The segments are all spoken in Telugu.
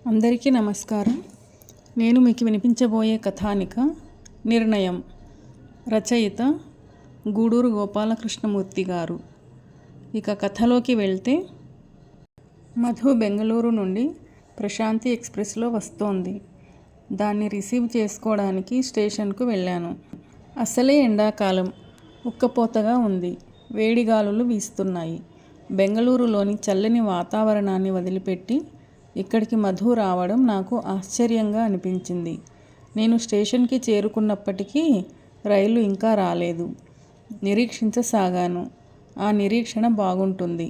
అందరికీ నమస్కారం. నేను మీకు వినిపించబోయే కథానిక నిర్ణయం. రచయిత గూడూరు గోపాలకృష్ణమూర్తి గారు. ఇక కథలోకి వెళ్తే, మధు బెంగళూరు నుండి ప్రశాంతి ఎక్స్ప్రెస్లో వస్తోంది. దాన్ని రిసీవ్ చేసుకోవడానికి స్టేషన్కు వెళ్ళాను. అసలే ఎండాకాలం, ఉక్కపోతగా ఉంది. వేడిగాలులు వీస్తున్నాయి. బెంగళూరులోని చల్లని వాతావరణాన్ని వదిలిపెట్టి ఇక్కడికి మధు రావడం నాకు ఆశ్చర్యంగా అనిపించింది. నేను స్టేషన్కి చేరుకున్నప్పటికీ రైలు ఇంకా రాలేదు. నిరీక్షించసాగాను. ఆ నిరీక్షణ బాగుంటుంది.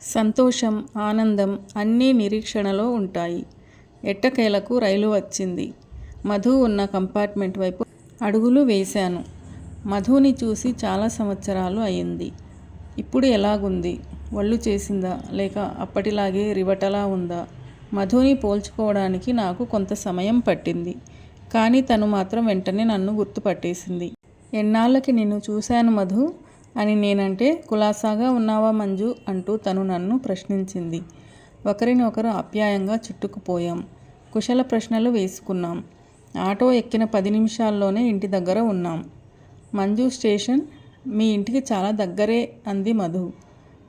సంతోషం, ఆనందం అన్నీ నిరీక్షణలో ఉంటాయి. ఎట్టకేలకు రైలు వచ్చింది. మధు ఉన్న కంపార్ట్మెంట్ వైపు అడుగులు వేశాను. మధుని చూసి చాలా సంవత్సరాలు అయింది. ఇప్పుడు ఎలాగుంది? ఒళ్ళు చేసిందా, లేక అప్పటిలాగే రివటలా ఉందా? మధుని పోల్చుకోవడానికి నాకు కొంత సమయం పట్టింది. కానీ తను మాత్రం వెంటనే నన్ను గుర్తుపట్టేసింది. ఎన్నాళ్ళకి నిన్ను చూశాను మధు అని నేనంటే, కులాసాగా ఉన్నావా మంజు అంటూ తను నన్ను ప్రశ్నించింది. ఒకరిని ఒకరు ఆప్యాయంగా చుట్టుకుపోయాం. కుశల ప్రశ్నలు వేసుకున్నాం. ఆటో ఎక్కిన 10 నిమిషాల్లోనే ఇంటి దగ్గర ఉన్నాం. మంజు, స్టేషన్ మీ ఇంటికి చాలా దగ్గరే అంది మధు.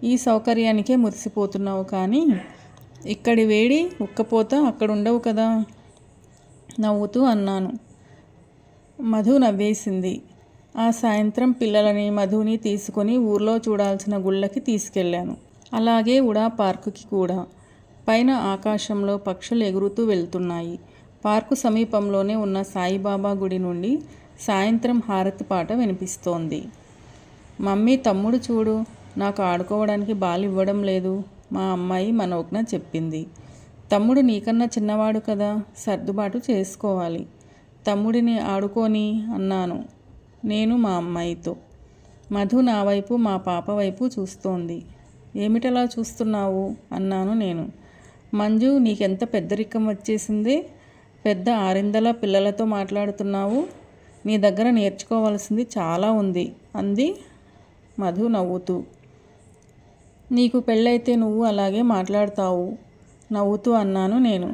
ఈ సౌకర్యానికే మురిసిపోతున్నావు, కానీ ఇక్కడి వేడి, ఉక్కపోత అక్కడుండవు కదా నవ్వుతూ అన్నాను. మధు నవ్వేసింది. ఆ సాయంత్రం పిల్లలని, మధుని తీసుకొని ఊర్లో చూడాల్సిన గుళ్ళకి తీసుకెళ్ళాను. అలాగే ఉడా పార్కుకి కూడా. పైన ఆకాశంలో పక్షులు ఎగురుతూ వెళ్తున్నాయి. పార్కు సమీపంలోనే ఉన్న సాయిబాబా గుడి నుండి సాయంత్రం హారతి పాట వినిపిస్తోంది. మమ్మీ, తమ్ముడు చూడు, నాకు ఆడుకోవడానికి బాల్ ఇవ్వడం లేదు, మా అమ్మాయి మనోజ్ఞ చెప్పింది. తమ్ముడు నీకన్నా చిన్నవాడు కదా, సర్దుబాటు చేసుకోవాలి. తమ్ముడిని ఆడుకోని అన్నాను నేను మా అమ్మాయితో. మధు నా వైపు, మా పాప వైపు చూస్తోంది. ఏమిటలా చూస్తున్నావు అన్నాను నేను. మంజు, నీకెంత పెద్దరికం వచ్చేసింది? పెద్ద ఆరిందల పిల్లలతో మాట్లాడుతున్నావు. నీ దగ్గర నేర్చుకోవాల్సింది చాలా ఉంది అంది మధు నవ్వుతూ. నీకు పెళ్ళైతే నువ్వు అలాగే మాట్లాడతావు నవ్వుతూ అన్నాను నేను.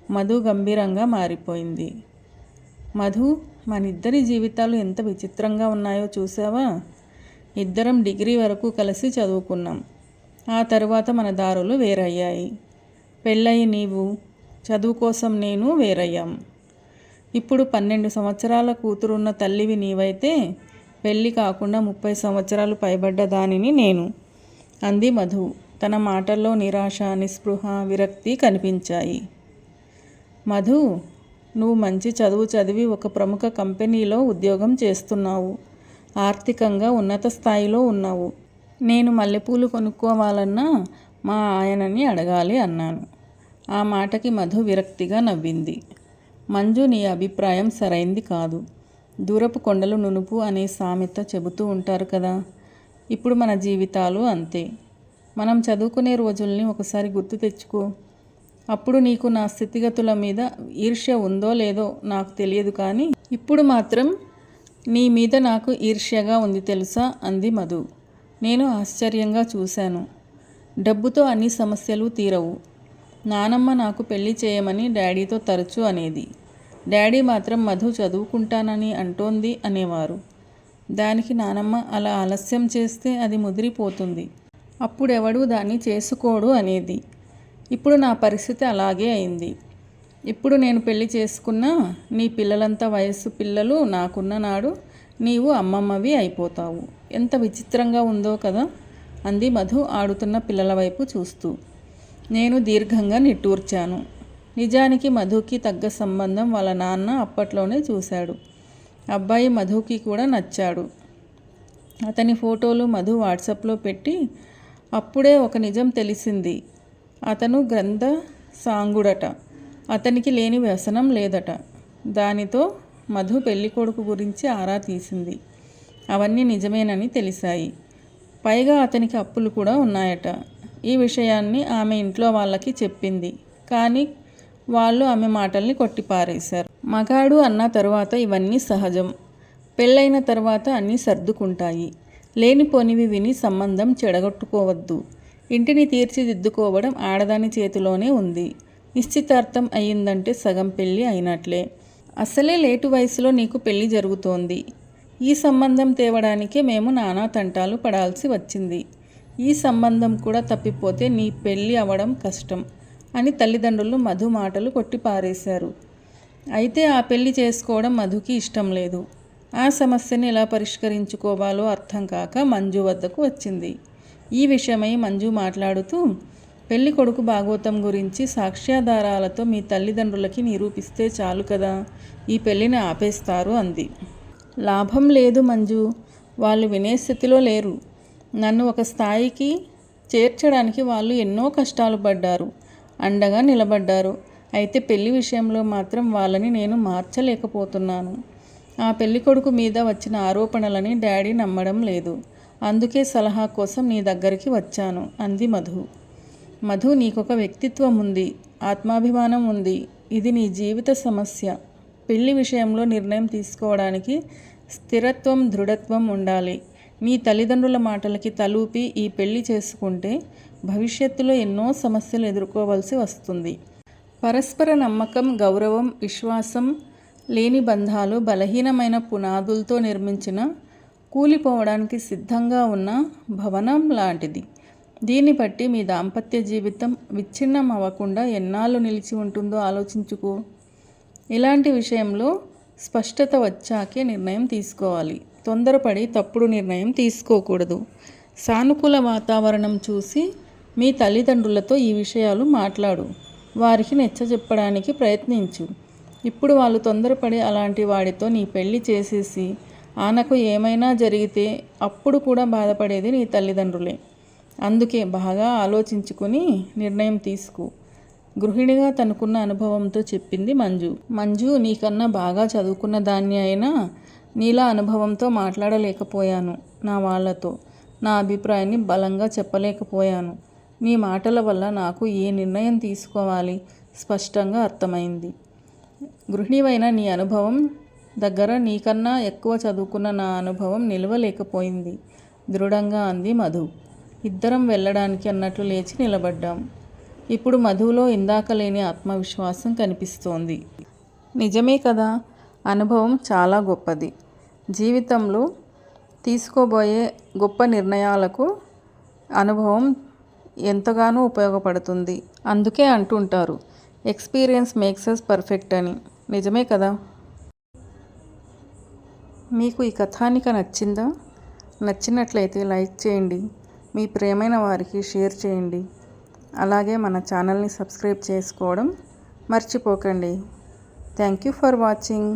మధు గంభీరంగా మారిపోయింది. మధు, మనిద్దరి జీవితాలు ఎంత విచిత్రంగా ఉన్నాయో చూసావా? ఇద్దరం డిగ్రీ వరకు కలిసి చదువుకున్నాం. ఆ తరువాత మన దారులు వేరయ్యాయి. పెళ్ళయి నీవు, చదువు కోసం నేను వేరయ్యాం. ఇప్పుడు 12 సంవత్సరాల కూతురున్న తల్లివి నీవైతే, పెళ్ళి కాకుండా 30 సంవత్సరాలు పైబడ్డ దానిని నేను అంది మధు. తన మాటల్లో నిరాశ, నిస్పృహ, విరక్తి కనిపించాయి. మధు, నువ్వు మంచి చదువు చదివి ఒక ప్రముఖ కంపెనీలో ఉద్యోగం చేస్తున్నావు. ఆర్థికంగా ఉన్నత స్థాయిలో ఉన్నావు. నేను మల్లెపూలు కొనుక్కోవాలన్నా మా ఆయనని అడగాలి అన్నాను. ఆ మాటకి మధు విరక్తిగా నవ్వింది. మంజు, నీ అభిప్రాయం సరైంది కాదు. దూరపు కొండలు నునుపు అనే సామెత చెబుతూ ఉంటారు కదా. ఇప్పుడు మన జీవితాలు అంతే. మనం చదువుకునే రోజుల్ని ఒకసారి గుర్తు తెచ్చుకో. అప్పుడు నీకు నా స్థితిగతుల మీద ఈర్ష్య ఉందో లేదో నాకు తెలియదు, కానీ ఇప్పుడు మాత్రం నీ మీద నాకు ఈర్ష్యగా ఉంది తెలుసా అంది మధు. నేను ఆశ్చర్యంగా చూశాను. డబ్బుతో అన్ని సమస్యలు తీరవు. నానమ్మ నాకు పెళ్లి చేయమని డాడీతో తరచూ అనేది. డాడీ మాత్రం మధు చదువుకుంటానని అంటోంది అనేవారు. దానికి నానమ్మ అలా ఆలస్యం చేస్తే అది ముదిరిపోతుంది, అప్పుడెవడూ దాన్ని చేసుకోడు అనేది. ఇప్పుడు నా పరిస్థితి అలాగే అయింది. ఇప్పుడు నేను పెళ్లి చేసుకున్నా నీ పిల్లలంతా వయస్సు పిల్లలు నాకున్న నాడు నీవు అమ్మమ్మవి అయిపోతావు. ఎంత విచిత్రంగా ఉందో కదా అంది మధు ఆడుతున్న పిల్లల వైపు చూస్తూ. నేను దీర్ఘంగా నిట్టూర్చాను. నిజానికి మధుకి తగ్గ సంబంధం వాళ్ళ నాన్న అప్పట్లోనే చూశాడు. అబ్బాయి మధుకి కూడా నచ్చాడు. అతని ఫోటోలు మధు వాట్సాప్లో పెట్టి, అప్పుడే ఒక నిజం తెలిసింది. అతను గ్రంథ సాంగుడట. అతనికి లేని వ్యసనం లేదట. దానితో మధు పెళ్ళికొడుకు గురించి ఆరా తీసింది. అవన్నీ నిజమేనని తెలిసాయి. పైగా అతనికి అప్పులు కూడా ఉన్నాయట. ఈ విషయాన్ని ఆమె ఇంట్లో వాళ్ళకి చెప్పింది. కానీ వాళ్ళు ఆమె మాటల్ని కొట్టిపారేశారు. మగాడు అన్న తరువాత ఇవన్నీ సహజం. పెళ్ళైన తర్వాత అన్నీ సర్దుకుంటాయి. లేనిపోనివి విని సంబంధం చెడగొట్టుకోవద్దు. ఇంటిని తీర్చిదిద్దుకోవడం ఆడదాని చేతిలోనే ఉంది. నిశ్చితార్థం అయ్యిందంటే సగం పెళ్ళి అయినట్లే. అసలే లేటు వయసులో నీకు పెళ్ళి జరుగుతోంది. ఈ సంబంధం తేవడానికే మేము నానా తంటాలు పడాల్సి వచ్చింది. ఈ సంబంధం కూడా తప్పిపోతే నీ పెళ్ళి అవ్వడం కష్టం అని తల్లిదండ్రులు మధు మాటలు కొట్టిపారేశారు. అయితే ఆ పెళ్లి చేసుకోవడం మధుకి ఇష్టం లేదు. ఆ సమస్యని ఎలా పరిష్కరించుకోవాలో అర్థం కాక మంజు వద్దకు వచ్చింది. ఈ విషయమై మంజు మాట్లాడుతూ, పెళ్లి కొడుకు భాగోతం గురించి సాక్ష్యాధారాలతో మీ తల్లిదండ్రులకి నిరూపిస్తే చాలు కదా, ఈ పెళ్లిని ఆపేస్తారు అంది. లాభం లేదు మంజు, వాళ్ళు వినే స్థితిలో లేరు. నన్ను ఒక స్థాయికి చేర్చడానికి వాళ్ళు ఎన్నో కష్టాలు పడ్డారు, అండగా నిలబడ్డారు. అయితే పెళ్లి విషయంలో మాత్రం వాళ్ళని నేను మార్చలేకపోతున్నాను. ఆ పెళ్లి కొడుకు మీద వచ్చిన ఆరోపణలని డాడీ నమ్మడం లేదు. అందుకే సలహా కోసం నీ దగ్గరికి వచ్చాను అంది మధు. మధు, నీకొక వ్యక్తిత్వం ఉంది, ఆత్మాభిమానం ఉంది. ఇది నీ జీవిత సమస్య. పెళ్లి విషయంలో నిర్ణయం తీసుకోవడానికి స్థిరత్వం, దృఢత్వం ఉండాలి. నీ తల్లిదండ్రుల మాటలకి తలూపి ఈ పెళ్లి చేసుకుంటే భవిష్యత్తులో ఎన్నో సమస్యలు ఎదుర్కోవాల్సి వస్తుంది. పరస్పర నమ్మకం, గౌరవం, విశ్వాసం లేని బంధాలు బలహీనమైన పునాదులతో నిర్మించిన, కూలిపోవడానికి సిద్ధంగా ఉన్న భవనం లాంటిది. దీన్ని బట్టి మీ దాంపత్య జీవితం విచ్ఛిన్నం అవ్వకుండా ఎన్నాళ్ళు నిలిచి ఉంటుందో ఆలోచించుకో. ఇలాంటి విషయంలో స్పష్టత వచ్చాకే నిర్ణయం తీసుకోవాలి. తొందరపడి తప్పుడు నిర్ణయం తీసుకోకూడదు. సానుకూల వాతావరణం చూసి మీ తల్లిదండ్రులతో ఈ విషయాలు మాట్లాడు. వారికి నచ్చజెప్పడానికి ప్రయత్నించు. ఇప్పుడు వాళ్ళు తొందరపడి అలాంటి వాడితో నీ పెళ్లి చేసేసి ఆనకు ఏమైనా జరిగితే అప్పుడు కూడా బాధపడేది నీ తల్లిదండ్రులే. అందుకే బాగా ఆలోచించుకుని నిర్ణయం తీసుకో. గృహిణిగా తనకున్న అనుభవంతో చెప్పింది మంజు. మంజు, నీకన్నా బాగా చదువుకున్న దాన్ని అయినా నీలా అనుభవంతో మాట్లాడలేకపోయాను. నా వాళ్లతో నా అభిప్రాయాన్ని బలంగా చెప్పలేకపోయాను. నీ మాటల వల్ల నాకు ఏ నిర్ణయం తీసుకోవాలి స్పష్టంగా అర్థమైంది. గృహిణివైన నీ అనుభవం దగ్గర నీకన్నా ఎక్కువ చదువుకున్న నా అనుభవం నిలవలేకపోయింది దృఢంగా అంది మధు. ఇద్దరం వెళ్ళడానికి అన్నట్లు లేచి నిలబడ్డాం. ఇప్పుడు మధులో ఇందాక లేని ఆత్మవిశ్వాసం కనిపిస్తోంది. నిజమే కదా, అనుభవం చాలా గొప్పది. జీవితంలో తీసుకోబోయే గొప్ప నిర్ణయాలకు అనుభవం ఎంతగానో ఉపయోగపడుతుంది. అందుకే అంటుంటారు, ఎక్స్పీరియన్స్ మేక్స్ అస్ పర్ఫెక్ట్ అని. నిజమే కదా. మీకు ఈ కథానిక నచ్చిందా? నచ్చినట్లయితే లైక్ చేయండి, మీ ప్రియమైన వారికి షేర్ చేయండి. అలాగే మన ఛానల్ని సబ్స్క్రైబ్ చేసుకోవడం మర్చిపోకండి. Thank you for watching.